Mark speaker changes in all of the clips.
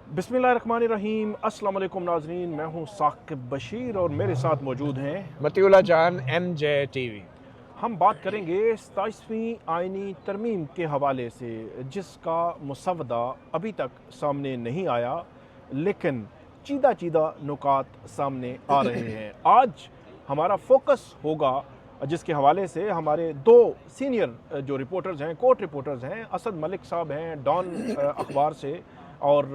Speaker 1: बिस्मिल्लाहिर्रहमानिर्रहीम। अस्सलाम वालेकुम नाज़रीन, मैं हूँ साकिब बशीर और मेरे साथ मौजूद हैं
Speaker 2: मतीउल्लाह जान MJ TV।
Speaker 1: हम बात करेंगे 27वीं आइनी तरमीम के हवाले से, जिसका मुसवदा अभी तक सामने नहीं आया, लेकिन चीदा चीदा नुकात सामने आ रहे हैं। आज हमारा फोकस होगा जिसके हवाले से हमारे दो सीनियर जो रिपोर्टर्स हैं, कोर्ट रिपोर्टर्स हैं, असद मलिक साहब हैं डॉन अखबार से, और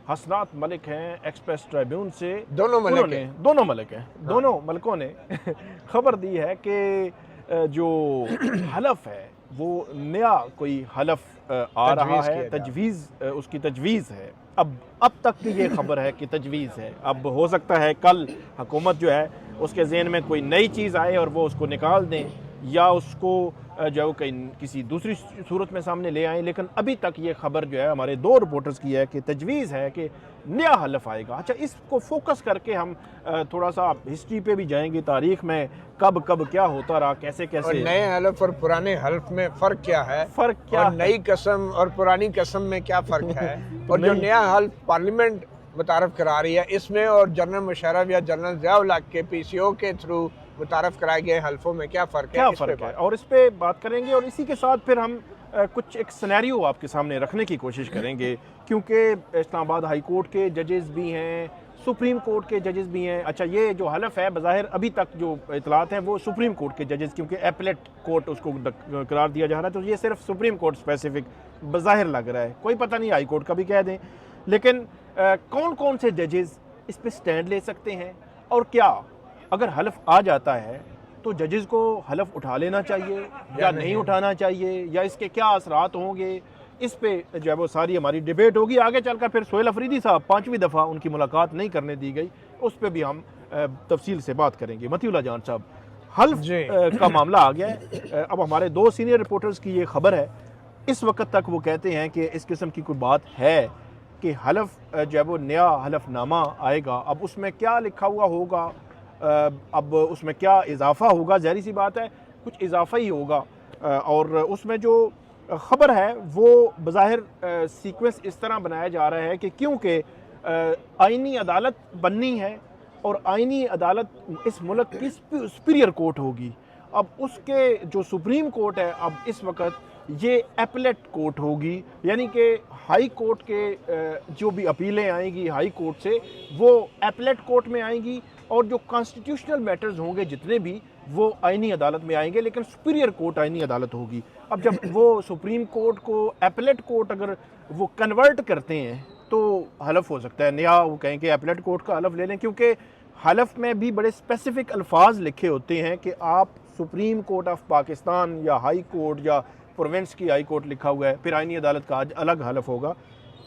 Speaker 1: हसनात मलिक हैं एक्सप्रेस ट्रिब्यून से।
Speaker 2: दोनों मलिक हैं।
Speaker 1: दोनों मलिक हैं,
Speaker 2: हाँ।
Speaker 1: दोनों मलकों ने खबर दी है कि जो हलफ है वो नया कोई हलफ आ रहा है, तजवीज़ उसकी तजवीज़ है। अब तक की ये खबर है कि तजवीज़ है। अब हो सकता है कल हुकूमत जो है उसके ज़हन में कोई नई चीज़ आए और वो उसको निकाल दें, या उसको जो है वो कहीं किसी दूसरी सूरत में सामने ले आएँ। लेकिन अभी तक ये खबर जो है हमारे दो रिपोर्टर्स की है कि तजवीज़ है कि नया हलफ आएगा। अच्छा, इसको फोकस करके हम थोड़ा सा हिस्ट्री पे भी जाएंगे, तारीख में कब कब क्या होता रहा, कैसे कैसे,
Speaker 2: और नए हलफ और पुराने हलफ में फ़र्क क्या है,
Speaker 1: फ़र्क क्या
Speaker 2: और
Speaker 1: है?
Speaker 2: नई कसम और पुरानी कसम में क्या फ़र्क है
Speaker 1: तो
Speaker 2: और जो नया हलफ पार्लियामेंट मुतारफ़ करा रही है, इसमें और जनरल मुशर्रफ या जनरल ज़िया-उल हक के PCO के थ्रू मुतारफ़ कराए गए हल्फों में क्या फ़र्क है,
Speaker 1: क्या फ़र्क है, और इस पे बात करेंगे। और इसी के साथ फिर हम कुछ एक सिनेरियो आपके सामने रखने की कोशिश करेंगे, क्योंकि इस्लामाबाद हाई कोर्ट के जजेस भी हैं, सुप्रीम कोर्ट के जजेस भी हैं। अच्छा, ये जो हलफ है बज़ाहिर अभी तक जो इतलात हैं वो सुप्रीम कोर्ट के जजेस, क्योंकि एपलेट कोर्ट उसको करार दिया जा रहा है, तो ये सिर्फ सुप्रीम कोर्ट स्पेसिफिक बज़ाहिर लग रहा है। कोई पता नहीं, हाई कोर्ट का भी कह दें। लेकिन कौन कौन से जजेस इस पर स्टैंड ले सकते हैं, और क्या अगर हलफ आ जाता है तो जजेस को हलफ उठा लेना चाहिए या नहीं उठाना चाहिए, या इसके क्या असरात होंगे, इस पे जो है वो सारी हमारी डिबेट होगी। आगे चलकर फिर सोहेल अफरीदी साहब 5वीं दफ़ा उनकी मुलाकात नहीं करने दी गई, उस पर भी हम तफसील से बात करेंगे। मतीउल्लाह जान साहब, हल्फ का मामला आ गया है। अब हमारे दो सीनियर रिपोर्टर्स की ये खबर है, इस वक्त तक वो कहते हैं कि इस किस्म की कोई बात है कि हलफ जो है वो नया हलफनामा आएगा। अब उसमें क्या लिखा हुआ होगा, अब उसमें क्या इजाफ़ा होगा, ज़ाहिर सी बात है कुछ इजाफ़ा ही होगा। और उसमें जो ख़बर है वो बज़ाहिर सीक्वेंस इस तरह बनाया जा रहा है कि क्योंकि आइनी अदालत बननी है और आइनी अदालत इस मुल्क की सुपीरियर कोर्ट होगी। अब उसके जो सुप्रीम कोर्ट है, अब इस वक्त ये एपलेट कोर्ट होगी, यानी कि हाई कोर्ट के जो भी अपीलें आएंगी हाई कोर्ट से वो एपलेट कोर्ट में आएंगी, और जो कॉन्स्टिट्यूशनल मैटर्स होंगे जितने भी वो आइनी अदालत में आएंगे, लेकिन सुपीरियर कोर्ट आइनी अदालत होगी। अब जब वो सुप्रीम कोर्ट को एपलेट कोर्ट अगर वो कन्वर्ट करते हैं तो हलफ हो सकता है नया, वो कहें कि एपलेट कोर्ट का हलफ ले लें, क्योंकि हलफ में भी बड़े स्पेसिफिक अल्फाज लिखे होते हैं कि आप सुप्रीम कोर्ट ऑफ पाकिस्तान या हाई कोर्ट या प्रोविंस की हाई कोर्ट लिखा हुआ है, फिर आइनी अदालत का अलग हलफ होगा।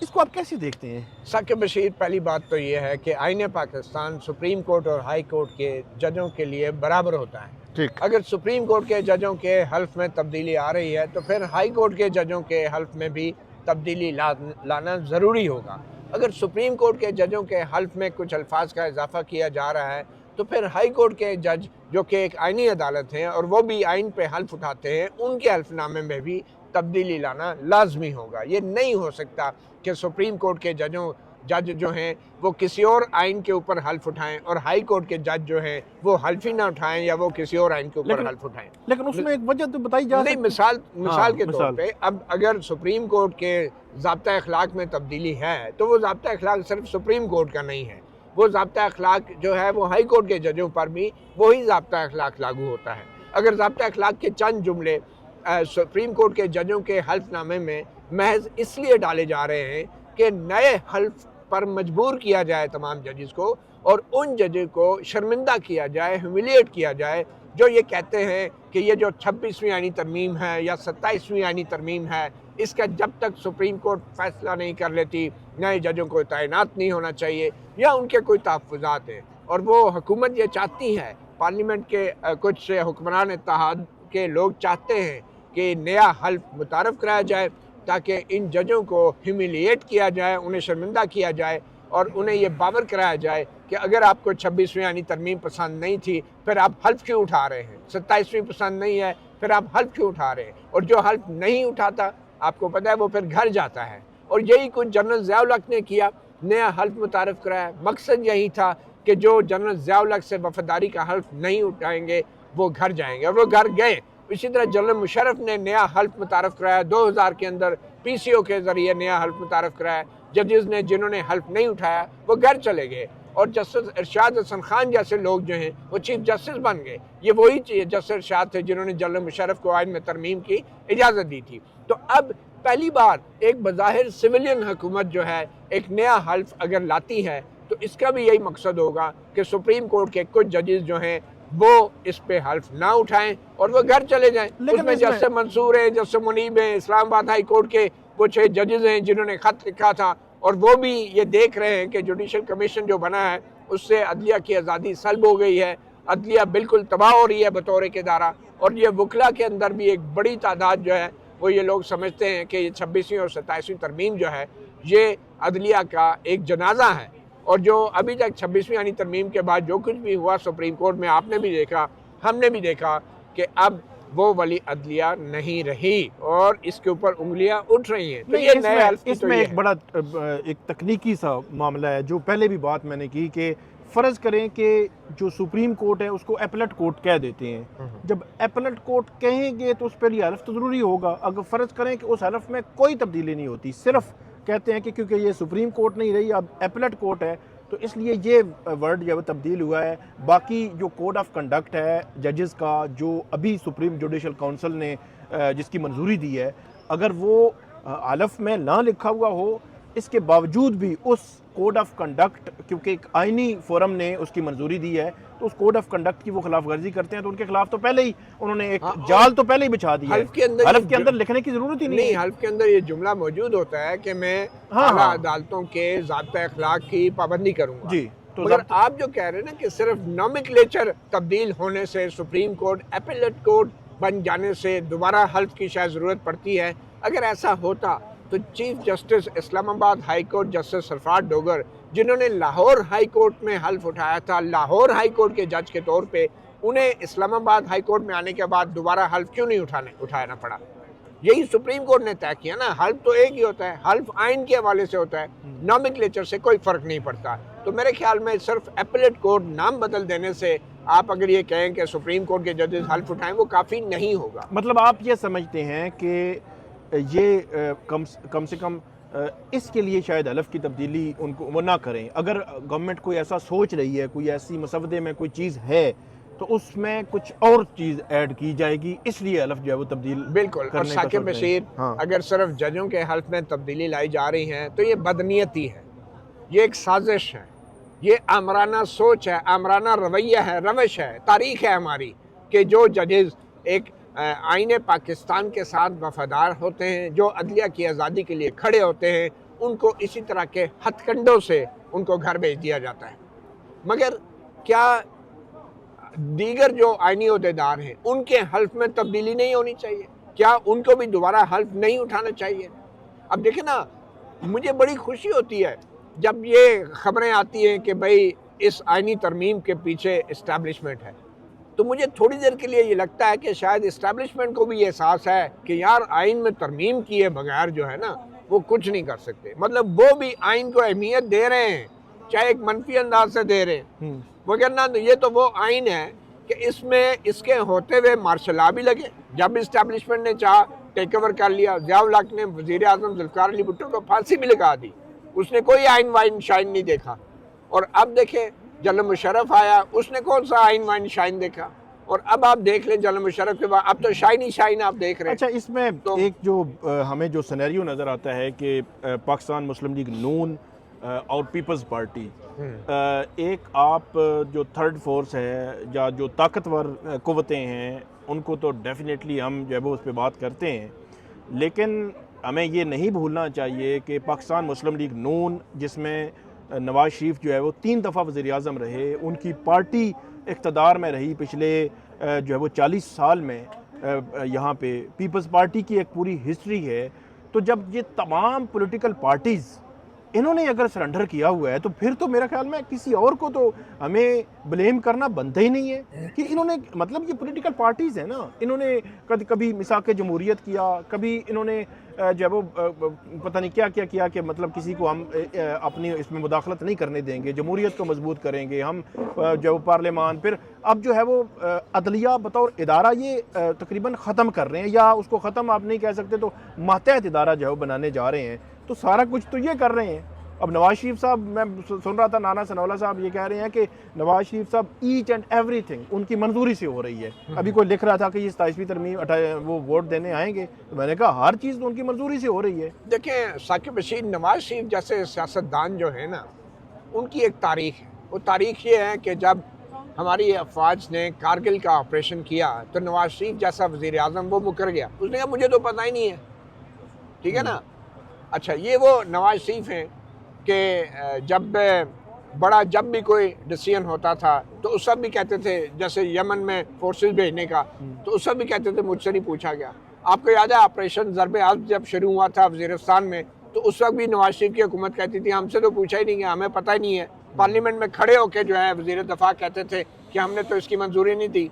Speaker 1: इसको आप कैसे देखते हैं?
Speaker 2: साकिब बशीर, पहली बात तो ये है कि आईने पाकिस्तान सुप्रीम कोर्ट और हाई कोर्ट के जजों के लिए बराबर होता है।
Speaker 1: ठीक।
Speaker 2: अगर सुप्रीम कोर्ट के जजों के हल्फ में तब्दीली आ रही है तो फिर हाई कोर्ट के जजों के हल्फ में भी तब्दीली लाना ज़रूरी होगा। अगर सुप्रीम कोर्ट के जजों के हल्फ में कुछ अल्फाज का इजाफा किया जा रहा है तो फिर हाई कोर्ट के जज, जो कि एक आइनी अदालत हैं और वो भी आइन पे हल्फ उठाते हैं, उनके हल्फनामे में भी तब्दीली लाना लाजमी होगा। ये नहीं हो सकता कि सुप्रीम कोर्ट के जज जो हैं वो किसी और आइन के ऊपर हल्फ उठाएं और हाई कोर्ट के जज जो हैं वो हल्फ ही ना उठाएं या वो किसी और आइन के ऊपर हल्फ उठाएं।
Speaker 1: लेकिन उसमें एक वजह तो बताई जा
Speaker 2: नहीं, मिसाल के तौर पे अब अगर सुप्रीम कोर्ट के ज़ाब्ता अखलाक में तब्दीली है तो वो ज़ाब्ता अखलाक सिर्फ सुप्रीम कोर्ट का नहीं है, वो ज़ाब्ता अखलाक जो है वो हाई कोर्ट के जजों पर भी वही ज़ाब्ता अखलाक लागू होता है। अगर ज़ाब्ता अखलाक के चंद जुमले सुप्रीम कोर्ट के जजों के हल्फनामे में महज इसलिए डाले जा रहे हैं कि नए हल्फ पर मजबूर किया जाए तमाम जजेस को, और उन जजेस को शर्मिंदा किया जाए, ह्यूमिलिएट किया जाए, जो ये कहते हैं कि ये जो 26वीं आइनी तरमीम है या 27वीं आइनी तरमीम है, इसका जब तक सुप्रीम कोर्ट फैसला नहीं कर लेती नए जजों को तैनात नहीं होना चाहिए, या उनके कोई तहफ़्फ़ुज़ात हैं। और वो हुकूमत ये चाहती है, पार्लियामेंट के कुछ हुक्मरान इत्तेहाद के लोग चाहते हैं कि नया हल्फ मुतारफ़ कराया जाए ताकि इन जजों को ह्यूमिलिएट किया जाए, उन्हें शर्मिंदा किया जाए और उन्हें ये बावर कराया जाए कि अगर आपको 26वीं यानी तरमीम पसंद नहीं थी फिर आप हल्फ क्यों उठा रहे हैं, 27वीं पसंद नहीं है फिर आप हल्फ क्यों उठा रहे हैं। और जो हल्फ नहीं उठाता आपको पता है वो फिर घर जाता है। और यही कुछ जनरल ज़िया-उल हक ने किया नया हल्फ मुतारफ़ कराया। मकसद यही था कि जो जनरल ज़िया-उल हक से वफादारी का हल्फ नहीं उठाएंगे वो घर जाएंगे, और वो घर गए। इसी तरह जनरल मुशर्रफ ने नया हल्फ मुतारफ़ कराया 2000 के अंदर, पीसीओ के ज़रिए नया हल्फ मुतारफ़ कराया। जजेस ने जिन्होंने हल्फ नहीं उठाया वो घर चले गए, और जस्टिस इरशाद हसन खान जैसे लोग जो हैं वो चीफ जस्टिस बन गए। ये वही जस्टिस इरशाद थे जिन्होंने जनरल मुशर्रफ को आइन में तरमीम की इजाज़त दी थी। तो अब पहली बार एक बज़ाहिर सिविलियन हुकूमत जो है एक नया हल्फ अगर लाती है तो इसका भी यही मकसद होगा कि सुप्रीम कोर्ट के कुछ जजेस जो हैं वो इस पे हल्फ ना उठाएं और वो घर चले जाएं। उसमें जस्टिस मंसूर हैं, जस्टिस मुनीब हैं, इस्लामाबाद हाई कोर्ट के वो 6 जजेस हैं जिन्होंने खत लिखा था, और वो भी ये देख रहे हैं कि जुडिशल कमीशन जो बना है उससे अदलिया की आज़ादी सल्ब हो गई है, अदलिया बिल्कुल तबाह हो रही है बतौर एक इदारा। और ये वकला के अंदर भी एक बड़ी तादाद जो है वो ये लोग समझते हैं कि ये 26वीं और 27वीं तरमीम जो है ये अदलिया का एक जनाजा है। और जो अभी तक 26वीं यानी तरमीम के बाद जो कुछ भी हुआ सुप्रीम कोर्ट में, आपने भी देखा, हमने भी देखा कि अब वो वाली अदलिया नहीं रही और इसके ऊपर उंगलियां उठ रही हैं। तो ये नए हल्फ की
Speaker 1: इसमें एक बड़ा एक तकनीकी सा मामला है, जो पहले भी बात मैंने की कि फ़र्ज़ करें कि जो सुप्रीम कोर्ट है उसको एपलेट कोर्ट कह देते हैं। जब एपलेट कोर्ट कहेंगे तो उस पर यह हल्फ तो ज़रूरी होगा। अगर फ़र्ज़ करें कि उस हल्फ में कोई तब्दीली नहीं होती, सिर्फ कहते हैं कि क्योंकि ये सुप्रीम कोर्ट नहीं रही अब एपलेट कोर्ट है, तो इसलिए ये वर्ड जो है तब्दील हुआ है। बाकी जो कोड ऑफ कंडक्ट है जजेस का, जो अभी सुप्रीम जुडिशल काउंसिल ने जिसकी मंजूरी दी है, अगर वो हल्फ में ना लिखा हुआ हो, इसके बावजूद भी उस कोड ऑफ कंडक्ट, क्योंकि एक आइनी फोरम ने उसकी मंजूरी दी है, तो उस कोड ऑफ कंडक्ट की वो खिलाफ वर्जी करते हैं, तो उनके खिलाफ तो पहले ही उन्होंने एक जाल तो पहले ही बिछा दिया।
Speaker 2: हल्फ के अंदर
Speaker 1: लिखने की जरूरत ही
Speaker 2: नहीं, हल्फ के अंदर ये जुमला मौजूद होता है कि मैं आला अदालतों के ज़ाब्ता अखलाक की पाबंदी करूंगा जी। तो मगर आप जो कह रहे हैं ना कि सिर्फ नॉमेनक्लेचर तब्दील होने से, सुप्रीम कोर्ट एपलेट कोर्ट बन जाने से दोबारा हल्फ की शायद ज़रूरत पड़ती है, अगर ऐसा होता तो chief justice Islamabad high court justice Sarfaraz Dogar, जिन्होंने लाहौर हाई कोर्ट में हल्फ उठाया था लाहौर हाई कोर्ट के जज के तौर पे, उन्हें इस्लामाबाद हाई कोर्ट में आने के बाद दोबारा हल्फ क्यों नहीं उठाना पड़ा? यही सुप्रीम कोर्ट ने तय किया ना। हल्फ तो एक ही होता है, हल्फ आइन के हवाले से होता है, नॉमेनक्लेचर से कोई फर्क नहीं पड़ता। तो मेरे ख्याल में सिर्फ एपलेट कोर्ट नाम बदल देने से आप अगर ये कहें कि सुप्रीम कोर्ट के जजेस हल्फ उठाएं, वो काफ़ी नहीं होगा।
Speaker 1: मतलब आप ये समझते हैं कि ये कम से कम इसके लिए शायद हल्फ की तब्दीली उनको वो ना करें। अगर गवर्नमेंट कोई ऐसा सोच रही है, कोई ऐसी मसवदे में कोई चीज़ है, तो उसमें कुछ और चीज़ ऐड की जाएगी, इसलिए हल्फ जो है वो तब्दील
Speaker 2: बिल्कुल। और साकिब बशीर, अगर सिर्फ जजों के हल्फ में तब्दीली लाई जा रही है तो ये बदनीयती है, ये एक साजिश है, ये आमराना सोच है, आमराना रवैया है, रवश है, तारीख है हमारी कि जो जजेस एक आईने पाकिस्तान के साथ वफादार होते हैं, जो अदलिया की आज़ादी के लिए खड़े होते हैं, उनको इसी तरह के हथकंडों से उनको घर भेज दिया जाता है। मगर क्या दीगर जो आईनी ओहदेदार हैं उनके हल्फ में तब्दीली नहीं होनी चाहिए? क्या उनको भी दोबारा हल्फ नहीं उठाना चाहिए? अब देखें ना, मुझे बड़ी खुशी होती है जब ये खबरें आती हैं कि भाई इस आईनी तरमीम के पीछे इस्टेब्लिशमेंट है, तो मुझे थोड़ी देर के लिए ये लगता है कि शायद इस्टेब्लिशमेंट को भी ये एहसास है कि यार आइन में तरमीम किए बगैर जो है ना वो कुछ नहीं कर सकते। मतलब वो भी आइन को अहमियत दे रहे हैं, चाहे एक मनफी अंदाज से दे रहे हैं, मगर ना ये तो वो आइन है कि इसमें इसके होते हुए मार्शल लॉ भी लगे। जब इस्टेब्लिशमेंट ने चाहा टेक ओवर कर लिया, ज़िया-उल हक ने वज़ीर आज़म ज़ुल्फ़िकार अली भुट्टो को फांसी भी लगा दी, उसने कोई आइन वाइन शाइन नहीं देखा। और अब देखें जनरल मुशर्रफ आया, उसने कौन सा आइन वाइन शाइन देखा? और अब आप देख लें जनरल मुशर्रफ के बाद अब तो शाइन ही शाइन आप देख रहे हैं।
Speaker 1: अच्छा, इसमें तो एक जो हमें जो सिनेरियो नज़र आता है कि पाकिस्तान मुस्लिम लीग नून और पीपल्स पार्टी, एक आप जो थर्ड फोर्स है या जो ताकतवर कुव्वतें हैं उनको तो डेफिनेटली हम जो है वो उस पर बात करते हैं, लेकिन हमें ये नहीं भूलना चाहिए कि पाकिस्तान मुस्लिम लीग नून, जिसमें नवाज शरीफ जो है वो 3 दफ़ा वज़ीर आज़म रहे, उनकी पार्टी इक़्तिदार में रही पिछले जो है वो 40 साल में, यहाँ पे पीपल्स पार्टी की एक पूरी हिस्ट्री है। तो जब ये तमाम पॉलिटिकल पार्टीज़ इन्होंने अगर सरेंडर किया हुआ है, तो फिर तो मेरा ख्याल में किसी और को तो हमें ब्लेम करना बनता ही नहीं है कि इन्होंने, मतलब ये पॉलिटिकल पार्टीज़ हैं ना, इन्होंने कभी मिसाक जमहूरियत किया, कभी इन्होंने जब वो पता नहीं क्या क्या किया कि मतलब किसी को हम अपनी इसमें मुदाखलत नहीं करने देंगे, जमहूरियत को मजबूत करेंगे हम, जो पार्लियामान, फिर अब जो है वो अदलिया बतौर इदारा ये तकरीबन ख़त्म कर रहे हैं, या उसको ख़त्म आप नहीं कह सकते, तो मातहत इदारा जो है वो बनाने जा रहे हैं। तो सारा कुछ तो ये कर रहे हैं। अब नवाज शरीफ साहब, मैं सुन रहा था नाना सनाउल्लाह साहब ये कह रहे हैं कि नवाज शरीफ साहब ईच एंड एवरीथिंग उनकी मंजूरी से हो रही है। अभी कोई लिख रहा था कि ये 27वीं तरमीम वो वोट देने आएंगे, तो मैंने कहा हर चीज़ तो उनकी मंजूरी से हो रही है।
Speaker 2: देखें साकिब बशीर, नवाज शरीफ जैसे सियासतदान जो है ना, उनकी एक तारीख है। वो तारीख ये है कि जब हमारी अफवाज ने कारगिल का ऑपरेशन किया तो नवाज शरीफ जैसा वज़ीर आज़म वो मुकर गया, उसने कहा मुझे तो पता ही नहीं है, ठीक है ना। अच्छा, ये वो नवाज शरीफ हैं कि जब भी कोई डिसीजन होता था तो उस सब भी कहते थे, जैसे यमन में फोर्सेस भेजने का, तो उस सब भी कहते थे मुझसे नहीं पूछा गया। आपको याद है ऑपरेशन ज़रब-ए-अज़ब जब शुरू हुआ था वज़ीरिस्तान में, तो उस वक्त भी नवाज शरीफ की हुकूमत कहती थी हमसे तो पूछा ही नहीं गया, हमें पता ही नहीं है। पार्लियामेंट में खड़े होकर जो है वज़ीर दफ़ा कहते थे कि हमने तो इसकी मंजूरी नहीं दी।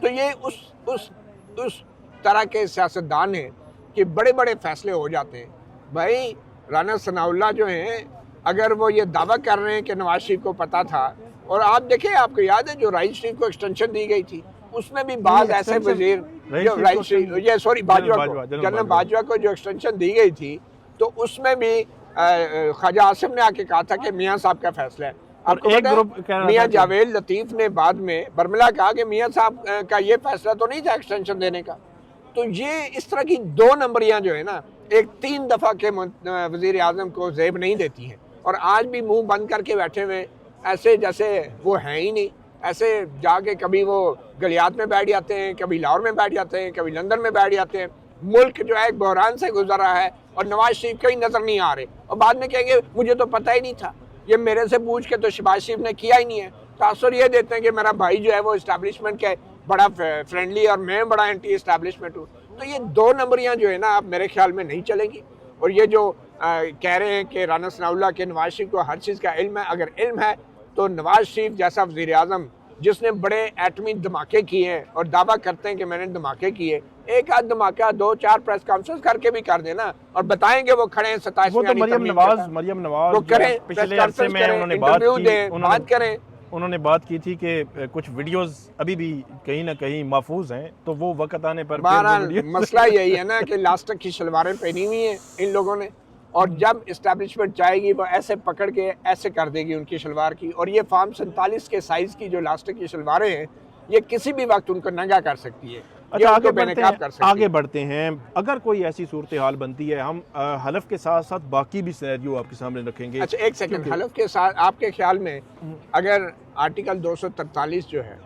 Speaker 2: तो ये उस तरह के सियासतदान हैं कि बड़े बड़े फैसले हो जाते हैं। भाई राना सनाउल्लाह जो हैं, अगर वो ये दावा कर रहे हैं कि नवाज शरीफ को पता था, और आप देखें, आपको याद है जो राइस शरीफ को एक्सटेंशन दी गई थी, उसमें भी बाद ऐसे वजीर जनरल बाजवा को जो एक्सटेंशन दी गई थी, तो उसमें भी ख्वाजा आसिम ने आके कहा था कि मियाँ साहब का फैसला है। आपको मियाँ जावेद लतीफ़ ने बाद में बरमला कहा कि मियाँ साहब का ये फैसला तो नहीं था एक्सटेंशन देने का। तो ये इस तरह की 2 नंबरियाँ जो है ना, एक 3 दफ़ा के वज़ीर आज़म को ज़ेब नहीं देती हैं, और आज भी मुंह बंद करके बैठे हुए ऐसे जैसे वो हैं ही नहीं। ऐसे जाके कभी वो गलियात में बैठ जाते हैं, कभी लाहौर में बैठ जाते हैं, कभी लंदन में बैठ जाते हैं। मुल्क जो है एक बहरान से गुजर रहा है और नवाज शरीफ कहीं नज़र नहीं आ रहे, और बाद में कहेंगे मुझे तो पता ही नहीं था, ये मेरे से पूछ के तो शहबाज शरीफ ने किया ही नहीं है। तासुर ये देते हैं कि मेरा भाई जो है वो इस्टेब्लिशमेंट के बड़ा फ्रेंडली और मैं बड़ा एंटी इस्टेब्लिशमेंट हूँ। तो ये 2 नंबरियाँ जो है ना, आप मेरे ख्याल में नहीं चलेंगी। और ये जो कह रहे हैं कि राना सनाउल्लाह के नवाज शरीफ को हर चीज़ का इल्म है, अगर इल्म है तो नवाज शरीफ जैसा वज़ीर आज़म जिसने बड़े एटमी धमाके किए हैं और दावा करते हैं कि मैंने धमाके किए, एक आध धमाका 2-4 प्रेस कॉन्फ्रेंस करके भी कर देना और बताएंगे वो खड़े हैं 27
Speaker 1: तो मरियम नवाज
Speaker 2: वो करें,
Speaker 1: पिछले अरसे में उन्होंने
Speaker 2: बात करें।
Speaker 1: उन्होंने बात की थी कि कुछ वीडियोस अभी भी कहीं ना कहीं महफूज हैं, तो वो वक्त आने पर
Speaker 2: मसला यही है ना कि लास्टिक की शलवारें पहनी हुई हैं इन लोगों ने, और जब इस्टेब्लिशमेंट चाहेगी वो ऐसे पकड़ के ऐसे कर देगी उनकी शलवार की। और ये फार्म 47 के साइज़ की जो लास्टिक की शलवारें हैं, ये किसी भी वक्त उनको नंगा कर सकती है।
Speaker 1: अच्छा, आगे बढ़ते हैं। अगर कोई ऐसी सूरत हाल बनती है, हम हलफ के साथ साथ बाकी भी सिनेरियो आपके सामने रखेंगे।
Speaker 2: अच्छा, एक सेकंड, हलफ के साथ आपके ख्याल में अगर आर्टिकल 243 जो है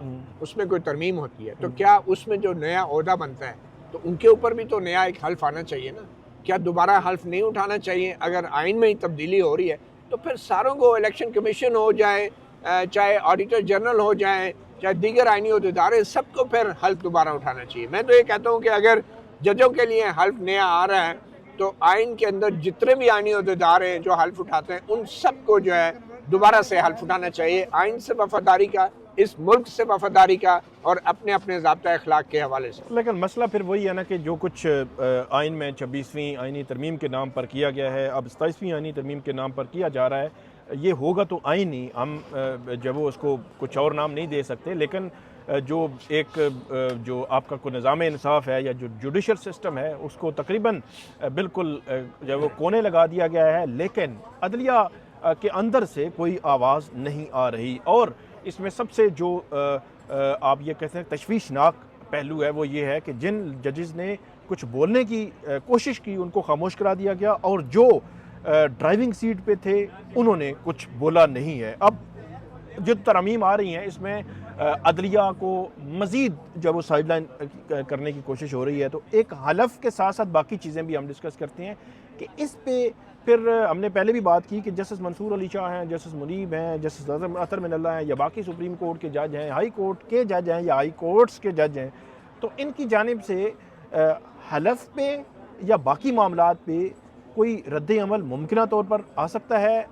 Speaker 2: उसमें कोई तरमीम होती है, तो क्या उसमें जो नया ओहदा बनता है तो उनके ऊपर भी तो नया एक हल्फ आना चाहिए ना? क्या दोबारा हल्फ नहीं उठाना चाहिए? अगर आइन में ही तब्दीली हो रही है तो फिर सारों को इलेक्शन कमीशन हो जाए, चाहे ऑडिटर जनरल हो जाए, चाहे दीगर आइनी अहदेदार, सबको फिर हल्फ दोबारा उठाना चाहिए। मैं तो ये कहता हूँ कि अगर जजों के लिए हल्फ नया आ रहा है तो आइन के अंदर जितने भी आइनी अहदेदार हैं जो हल्फ उठाते हैं, उन सबको जो है दोबारा से हल्फ उठाना चाहिए, आइन से वफादारी का, इस मुल्क से वफादारी का, और अपने अपने ज़ाब्ता अखलाक के हवाले से।
Speaker 1: लेकिन मसला फिर वही है ना कि जो कुछ आइन में 26वीं आइनी तरमीम के नाम पर किया गया है, अब 27वीं आइनी तरमीम के नाम पर किया जा रहा है, ये होगा तो आइन ही, हम जब वो उसको कुछ और नाम नहीं दे सकते। लेकिन जो एक जो आपका कोई निज़ाम इंसाफ है या जो जुडिशल सिस्टम है, उसको तकरीबन बिल्कुल जब वो कोने लगा दिया गया है, लेकिन अदलिया के अंदर से कोई आवाज़ नहीं आ रही। और इसमें सबसे जो आप ये कहते हैं तशवीशनाक पहलू है, वो ये है कि जिन जजेस ने कुछ बोलने की कोशिश की उनको खामोश करा दिया गया, और जो ड्राइविंग सीट पे थे उन्होंने कुछ बोला नहीं है। अब जो तरमीम आ रही हैं इसमें अदलिया को मज़ीद जब वो साइडलाइन करने की कोशिश हो रही है, तो एक हलफ के साथ साथ बाकी चीज़ें भी हम डिस्कस करते हैं कि इस पे फिर हमने पहले भी बात की कि जस्टिस मंसूर अली शाह हैं, जस्टिस मुनीब हैं, जस्टिस अतर मिनल्ला हैं, या बाकी सुप्रीम कोर्ट के जज हैं, हाई कोर्ट के जज हैं, या हाई कोर्ट्स के जज हैं, तो इनकी जानिब से हलफ पे या बाकी मामलात पे कोई रद्द अमल मुमकिन तौर पर आ सकता है?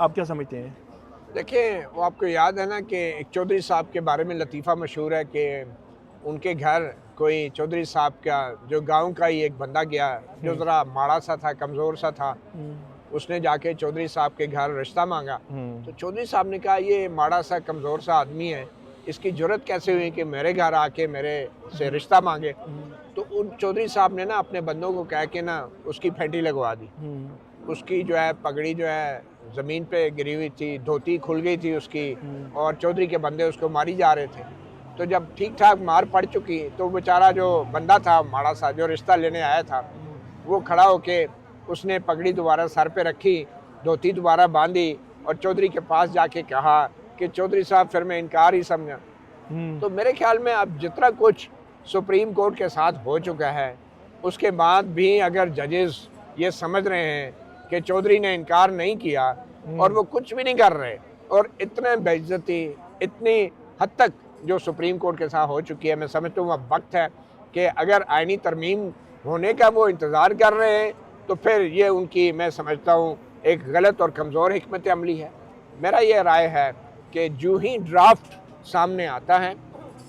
Speaker 1: आप क्या समझते हैं?
Speaker 2: देखिए, वो आपको याद है ना कि एक चौधरी साहब के बारे में लतीफ़ा मशहूर है कि उनके घर कोई चौधरी साहब का जो गांव का ही एक बंदा गया जो ज़रा माड़ा सा था, कमज़ोर सा था, उसने जाके चौधरी साहब के घर रिश्ता मांगा। तो चौधरी साहब ने कहा ये माड़ा सा कमज़ोर सा आदमी है, इसकी जुर्रत कैसे हुई कि मेरे घर आके मेरे से रिश्ता मांगे। तो उन चौधरी साहब ने ना अपने बंदों को कह के ना उसकी फेंटी लगवा दी। उसकी जो है पगड़ी जो है ज़मीन पे गिरी हुई थी, धोती खुल गई थी उसकी, और चौधरी के बंदे उसको मारी जा रहे थे। तो जब ठीक ठाक मार पड़ चुकी तो बेचारा जो बंदा था माड़ा सा जो रिश्ता लेने आया था, वो खड़ा होके उसने पगड़ी दोबारा सर पे रखी, धोती दोबारा बांधी और चौधरी के पास जाके कहा कि चौधरी साहब फिर मैं इनकार ही समझा। तो मेरे ख्याल में अब जितना कुछ सुप्रीम कोर्ट के साथ हो चुका है, उसके बाद भी अगर जजेस ये समझ रहे हैं कि चौधरी ने इनकार नहीं किया और वो कुछ भी नहीं कर रहे, और इतने बेइज्जती इतनी हद तक जो सुप्रीम कोर्ट के साथ हो चुकी है, मैं समझता हूँ अब वक्त है कि अगर आईनी तरमीम होने का वो इंतज़ार कर रहे हैं तो फिर ये उनकी, मैं समझता हूँ, एक गलत और कमज़ोर हिकमत अमली है। मेरा ये राय है कि जो ही ड्राफ्ट सामने आता है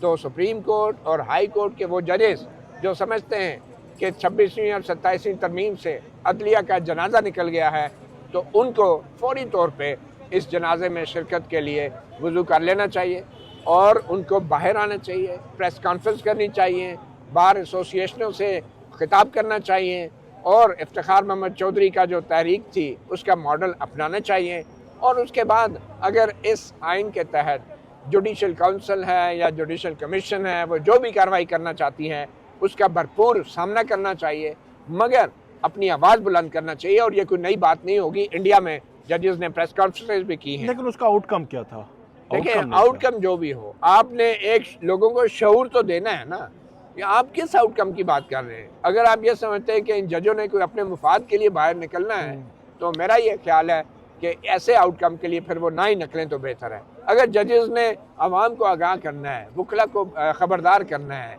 Speaker 2: तो सुप्रीम कोर्ट और हाई कोर्ट के वो जजेस जो समझते हैं कि 26वीं और 27वीं तरमीम से अदलिया का जनाजा निकल गया है, तो उनको फौरी तौर पे इस जनाजे में शिरकत के लिए वज़ू कर लेना चाहिए और उनको बाहर आना चाहिए, प्रेस कॉन्फ्रेंस करनी चाहिए, बार एसोसिएशनों से खिताब करना चाहिए और इफ्तिखार मोहम्मद चौधरी का जो तहरीक थी उसका मॉडल अपनाना चाहिए। और उसके बाद अगर इस आइन के तहत जुडिशल काउंसिल है या जुडिशल कमीशन है, वो जो भी कार्रवाई करना चाहती हैं उसका भरपूर सामना करना चाहिए, मगर अपनी आवाज़ बुलंद करना चाहिए। और ये कोई नई बात नहीं होगी, इंडिया में जजेस ने प्रेस कॉन्फ्रेंस भी की है।
Speaker 1: लेकिन उसका आउटकम क्या था?
Speaker 2: देखिए, आउटकम जो भी हो, आपने एक लोगों को शऊर तो देना है ना। या आप किस आउटकम की बात कर रहे हैं? अगर आप ये समझते हैं कि इन जजों ने कोई अपने मुफाद के लिए बाहर निकलना है, तो मेरा ये ख्याल है कि ऐसे आउटकम के लिए फिर वो ना ही निकलें तो बेहतर है। अगर जजेस ने आवाम को आगाह करना है, वकला को ख़बरदार करना है,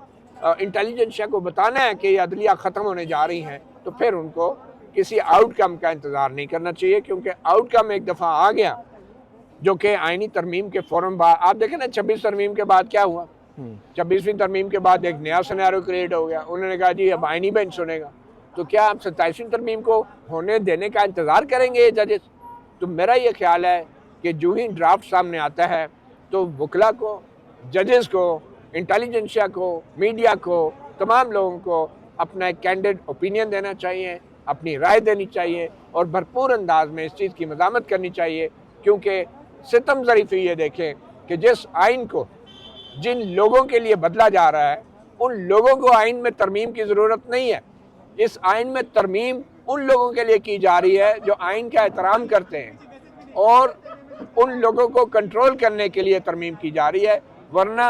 Speaker 2: इंटेलिजेंसिया को बताना है कि ये अदलिया ख़त्म होने जा रही हैं, तो फिर उनको किसी आउटकम का इंतज़ार नहीं करना चाहिए, क्योंकि आउटकम एक दफ़ा आ गया जो कि आइनी तरमीम के फ़ौरन बाद, आप देखें ना 26 तरमीम के बाद क्या हुआ। 26वीं तरमीम के बाद एक नया सिनेरियो क्रिएट हो गया। उन्होंने कहा जी अब आइनी बेंच सुनेगा। तो क्या आप 27वीं तरमीम को होने देने का इंतज़ार करेंगे जजेस? तो मेरा ये ख्याल है कि जो ही ड्राफ्ट सामने आता है तो वकला को, जजेस को, इंटेलिजेंसिया को, मीडिया को, तमाम लोगों को अपना एक कैंडिड ओपिनियन देना चाहिए, अपनी राय देनी चाहिए और भरपूर अंदाज में इस चीज़ की मज़ामत करनी चाहिए। क्योंकि सितम ज़रीफ़ी ये देखें कि जिस आइन को जिन लोगों के लिए बदला जा रहा है, उन लोगों को आइन में तरमीम की ज़रूरत नहीं है। इस आइन में तरमीम उन लोगों के लिए की जा रही है जो आइन का एहतराम करते हैं, और उन लोगों को कंट्रोल करने के लिए तरमीम की जा रही है, वरना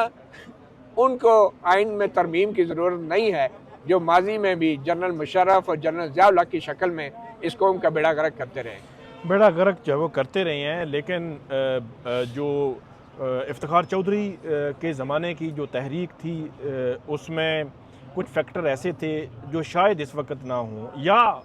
Speaker 2: उनको आइन में तरमीम की ज़रूरत नहीं है जो माजी में भी जनरल मुशर्रफ और जनरल ज़िया-उल हक की शक्ल में इस कौम का बेड़ा गर्क करते रहे।
Speaker 1: बेड़ा गर्क जो वो करते रहे हैं, लेकिन जो इफ्तिखार चौधरी के ज़माने की जो तहरीक थी उसमें कुछ फैक्टर ऐसे थे जो शायद इस वक्त ना हों, या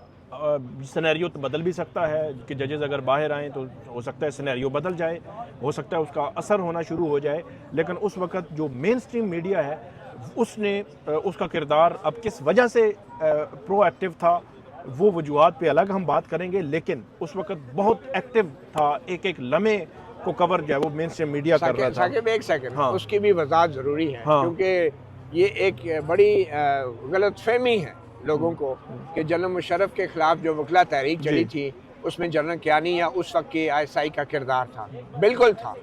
Speaker 1: सिनेरियो तो बदल भी सकता है कि जजेस अगर बाहर आएँ तो हो सकता है सिनेरियो बदल जाए, हो सकता है उसका असर होना शुरू हो जाए। लेकिन उस वक्त जो मेन स्ट्रीम मीडिया है उसने उसका किरदार अब किस वजह से प्रोएक्टिव था, वो वजूहात पे अलग हम बात करेंगे, लेकिन उस वक्त बहुत एक्टिव था, एक एक लम्हे को कवर जो है वो मेन स्ट्रीम मीडिया कर रहा था।
Speaker 2: साकिब एक सेकंड,
Speaker 1: हाँ।
Speaker 2: उसकी भी वजाहत ज़रूरी है।
Speaker 1: हाँ।
Speaker 2: क्योंकि ये एक बड़ी गलतफहमी है लोगों को कि जनरल मुशर्रफ के खिलाफ जो वकला तहरीक चली थी उसमें जनरल कियानी या उस वक्त की ISI का किरदार था। बिल्कुल था,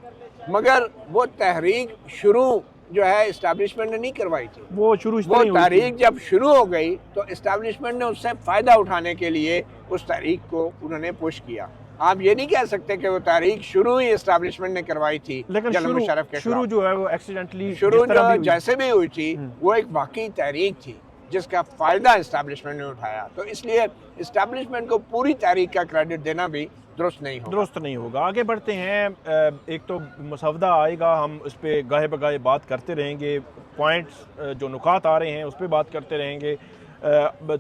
Speaker 2: मगर वो तहरीक शुरू जो है इस्टेब्लिशमेंट ने नहीं करवाई थी। वो तहरीक जब शुरू हो गई तो इस्टेब्लिशमेंट ने उससे फ़ायदा उठाने के लिए उस तहरीक को उन्होंने पुश किया। आप ये नहीं कह सकते कि वो तहरीक शुरू ही इस्टेब्लिशमेंट ने करवाई थी।
Speaker 1: लेकिन
Speaker 2: मुशर्रफ के
Speaker 1: शुरू जो है वो एक्सीडेंटली
Speaker 2: शुरू जैसे भी हुई थी वो एक वाकई तहरीक थी जिसका फ़ायदा इस्टेब्लिशमेंट ने उठाया। तो इसलिए इस्टेब्लिशमेंट को पूरी तहरीक का क्रेडिट देना भी दुरुस्त नहीं होगा।
Speaker 1: आगे बढ़ते हैं, एक तो मसवदा आएगा, हम उस पर गाहे बगाहे बात करते रहेंगे, पॉइंट्स जो नुकात आ रहे हैं उस पर बात करते रहेंगे।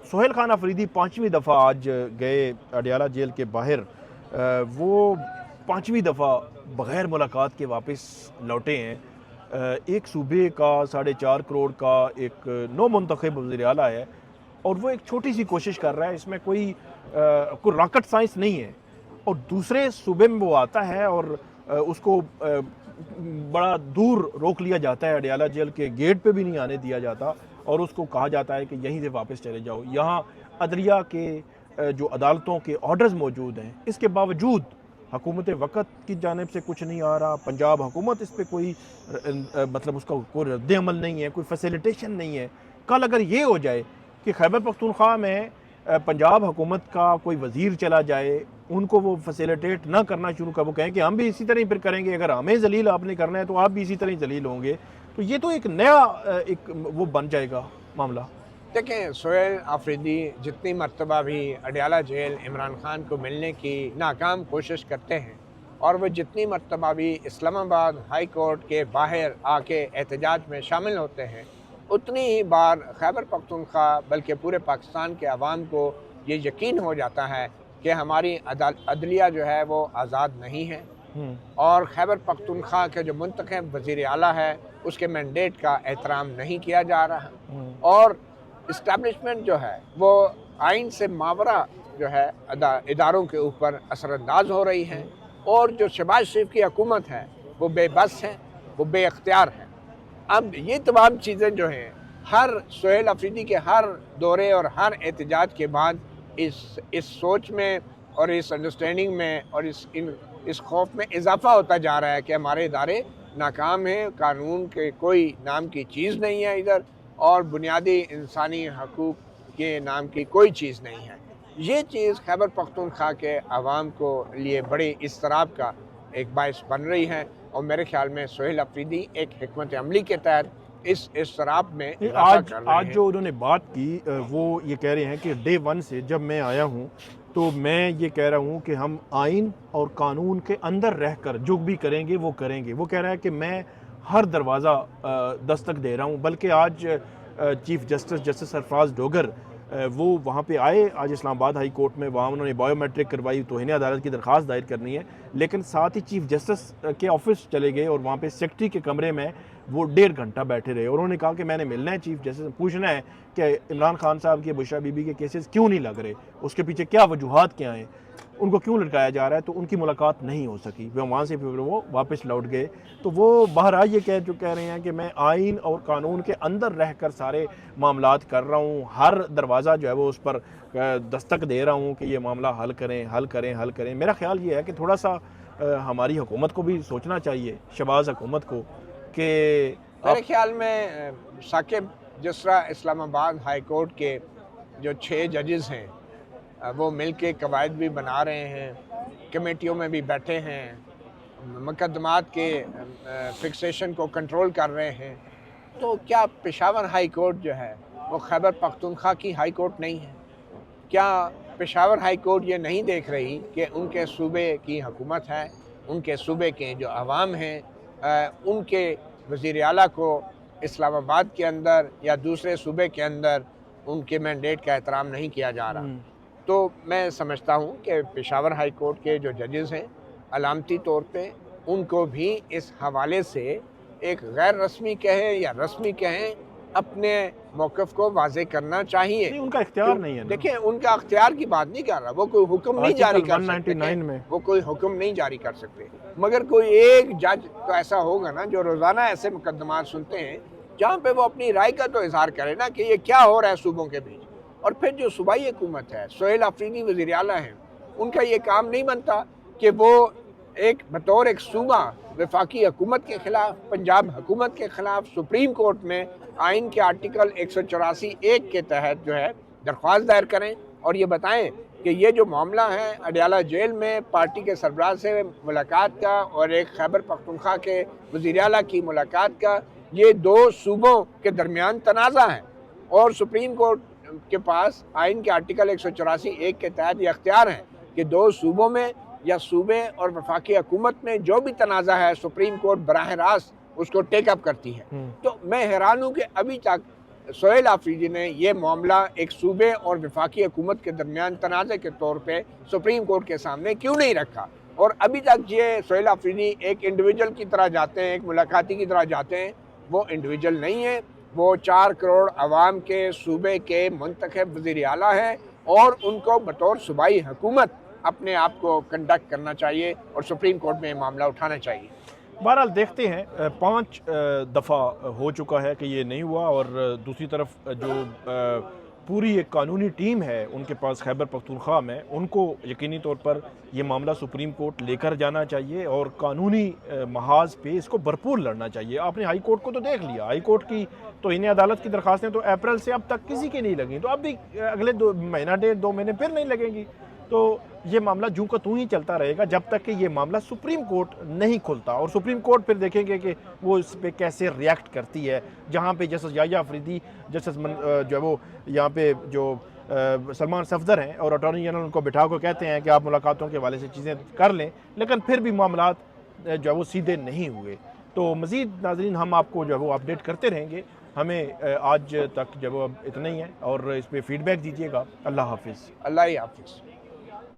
Speaker 1: सुहेल खान अफरीदी 5वीं दफ़ा आज गए अडियाला जेल के बाहर, वो 5वीं दफ़ा बग़ैर मुलाकात के वापस लौटे हैं। एक सूबे का 4.5 करोड़ का एक नौ मुंतखब वज़ीर आला है और वो एक छोटी सी कोशिश कर रहा है, इसमें कोई रॉकेट साइंस नहीं है, और दूसरे सूबे में वो आता है और उसको बड़ा दूर रोक लिया जाता है, अडयाला जेल के गेट पे भी नहीं आने दिया जाता और उसको कहा जाता है कि यहीं से वापस चले जाओ। यहाँ अदलिया के जो अदालतों के ऑर्डर्स मौजूद हैं, इसके बावजूद हुकूमत वक़्त की जानिब से कुछ नहीं आ रहा। पंजाब हुकूमत इस पर कोई मतलब उसका कोई रद्द अमल नहीं है, कोई फैसिलिटेशन नहीं है। कल अगर ये हो जाए कि खैबर पख्तूनख्वा में पंजाब हुकूमत का कोई वज़ीर चला जाए, उनको वो फैसिलिटेट ना करना शुरू कर, वो कहें कि हम भी इसी तरह ही फिर करेंगे, अगर हमें जलील आपने करना है तो आप भी इसी तरह ही जलील होंगे, तो ये तो एक नया एक वो बन जाएगा मामला।
Speaker 2: देखें, सोहेल आफरीदी जितनी मरतबा भी अडयाला जेल इमरान खान को मिलने की नाकाम कोशिश करते हैं और वो जितनी मरतबा भी इस्लामाबाद हाई कोर्ट के बाहर आके एहतजाज में शामिल होते हैं, उतनी ही बार खैबर पख्तूनख्वा बल्कि पूरे पाकिस्तान के अवाम को ये यकीन हो जाता है कि हमारी अदलिया जो है वो आज़ाद नहीं है और खैबर पख्तूनख्वा के जो मुंतखब वज़ीर आला है उसके मैंडेट का एहतराम नहीं किया जा रहा और इस्टेब्लिशमेंट जो है वो आइन से मावरा जो है इदारों के ऊपर असरअंदाज हो रही है और जो शहबाज शरीफ की हुकूमत है वो बेबस है, वो बेअख्तियार है। अब ये तमाम चीज़ें जो हैं हर सोहेल अफरीदी के हर दौरे और हर एहतजाज के बाद इस सोच में और इस अंडरस्टैंडिंग में और इस खौफ में इजाफा होता जा रहा है कि हमारे इदारे नाकाम हैं, कानून के कोई नाम की चीज़ नहीं है इधर और बुनियादी इंसानी हकूक़ के नाम की कोई चीज़ नहीं है। ये चीज़ खैबर पख्तूनख्वा के अवाम को लिए बड़ी इस्तराब का एक बायस बन रही है और मेरे ख्याल में सोहेल अफरीदी एक हिकमत अमली के तहत इस इस्तराब में
Speaker 1: आज जो उन्होंने बात की वो ये कह रहे हैं कि डे 1 से जब मैं आया हूँ तो मैं ये कह रहा हूँ कि हम आइन और कानून के अंदर रहकर जो भी करेंगे वो करेंगे। वो कह रहा है कि मैं हर दरवाज़ा दस्तक दे रहा हूँ, बल्कि आज चीफ जस्टिस सरफराज डोगर वो वहाँ पे आए आज इस्लामाबाद हाई कोर्ट में, वहाँ उन्होंने बायोमेट्रिक करवाई, तौहीन अदालत की दरख्वास्त दायर करनी है, लेकिन साथ ही चीफ जस्टिस के ऑफिस चले गए और वहाँ पे सेक्रेटरी के कमरे में वो 1.5 घंटा बैठे रहे और उन्होंने कहा कि मैंने मिलना है चीफ जस्टिस, पूछना है कि इमरान खान साहब के बुशरा बीबी के केसेस क्यों नहीं लग रहे, उसके पीछे क्या वजूहात क्या हैं, उनको क्यों लटकाया जा रहा है। तो उनकी मुलाकात नहीं हो सकी, वे वहाँ से फिर वो वापस लौट गए। तो वो बहरहाल ये कह रहे हैं कि मैं आइन और कानून के अंदर रहकर सारे मामलात कर रहा हूँ, हर दरवाज़ा जो है वो उस पर दस्तक दे रहा हूँ कि ये मामला हल करें। मेरा ख्याल ये है कि थोड़ा सा हमारी हुकूमत को भी सोचना चाहिए, शहबाज हुकूमत को, कि
Speaker 2: मेरे ख्याल में साकिब जिसरा इस्लामाबाद हाई कोर्ट के जो 6 जजेस हैं वो मिल के कवायद भी बना रहे हैं, कमेटियों में भी बैठे हैं, मुकदमात के फिक्सेशन को कंट्रोल कर रहे हैं। तो क्या पेशावर हाई कोर्ट जो है वो खैबर पख्तूनख्वा की हाई कोर्ट नहीं है? क्या पेशावर हाई कोर्ट ये नहीं देख रही कि उनके सूबे की हुकूमत है, उनके सूबे के जो अवाम हैं, उनके वज़ीर आला को इस्लामाबाद के अंदर या दूसरे सूबे के अंदर उनके मैंडेट का एहतराम नहीं किया जा रहा? तो मैं समझता हूँ कि पेशावर हाई कोर्ट के जो जजेस हैं अलामती तौर पे उनको भी इस हवाले से एक गैर रस्मी कहें या रस्मी कहें अपने मौक़िफ़ को वाज़े करना चाहिए।
Speaker 1: नहीं, उनका इख्तियार नहीं है।
Speaker 2: देखिए, उनका इख्तियार की बात नहीं कर रहा, वो कोई हुक्म नहीं जारी कर सकते,
Speaker 1: 199 में
Speaker 2: वो कोई हुक्म नहीं जारी कर सकते, मगर कोई एक जज तो ऐसा होगा ना जो रोज़ाना ऐसे मुकदमात सुनते हैं जहाँ पे वो अपनी राय का तो इजहार करे ना कि ये क्या हो रहा है सूबों के बीच। और फिर जो सूबाई हुकूमत है, सोहेल अफरीदी वज़ीर आला हैं, उनका ये काम नहीं बनता कि वो एक बतौर एक सूबा वफाकी हुकूमत के ख़िलाफ़, पंजाब हुकूमत के ख़िलाफ़ सुप्रीम कोर्ट में आइन के आर्टिकल 184(1) के तहत जो है दरख्वास्त दायर करें और ये बताएं कि ये जो मामला है अडयाला जेल में पार्टी के सरबराह से मुलाकात का और एक खैबर पख्तूनख्वा के वज़ीर आला की मुलाकात का, ये 2 सूबों के दरमियान तनाज़ा है और सुप्रीम कोर्ट के पास आइन के आर्टिकल 184(1) के तहत ये अख्तियार है कि 2 सूबों में या सूबे और वफाकी हुकूमत में जो भी तनाज़ा है सुप्रीम कोर्ट बराह रास्त उसको टेकअप करती है। तो मैं हैरान हूँ कि अभी तक सोहेल आफरीदी ने यह मामला एक सूबे और वफाकी हुकूमत के दरमियान तनाज़े के तौर पे सुप्रीम कोर्ट के सामने क्यों नहीं रखा। और अभी तक ये सोहेल अफरीदी एक इंडिविजुअल की तरह जाते हैं, एक मुलाकाती की तरह जाते हैं, वो इंडिविजुअल नहीं है, वो 4 करोड़ आवाम के सूबे के मुंतखब वज़ीर आला हैं और उनको बतौर सूबाई हुकूमत अपने आप को कंडक्ट करना चाहिए और सुप्रीम कोर्ट में ये मामला उठाना चाहिए।
Speaker 1: बहरहाल देखते हैं, 5 दफ़ा हो चुका है कि ये नहीं हुआ, और दूसरी तरफ जो पूरी एक कानूनी टीम है उनके पास खैबर पख्तूनख्वा में, उनको यकीनी तौर पर ये मामला सुप्रीम कोर्ट लेकर जाना चाहिए और कानूनी महाज पे इसको भरपूर लड़ना चाहिए। आपने हाई कोर्ट को तो देख लिया, हाई कोर्ट की तो इन्हें अदालत की दरखास्तें तो अप्रैल से अब तक किसी की नहीं लगी, तो अब भी अगले 2 महीना 1.5-2 महीने फिर नहीं लगेंगी। तो ये मामला जूं का तूं ही चलता रहेगा जब तक कि ये मामला सुप्रीम कोर्ट नहीं खुलता, और सुप्रीम कोर्ट फिर देखेंगे कि वो इस पे कैसे रिएक्ट करती है। जहाँ पे जस्टिस याह्या अफरीदी, जस्टिस जो है वो यहाँ पे जो सलमान सफदर हैं और अटॉर्नी जनरल उनको बिठा को कहते हैं कि आप मुलाकातों के हवाले से चीज़ें कर लें, लेकिन फिर भी मामलात जो है वो सीधे नहीं हुए। तो मज़ीद नाज़रीन हम आपको जो है वो अपडेट करते रहेंगे। हमें आज तक जो है वो इतना ही है, और इस पर फ़ीडबैक दीजिएगा। अल्लाह हाफिज़।
Speaker 2: अल्लाह ही हाफिज़।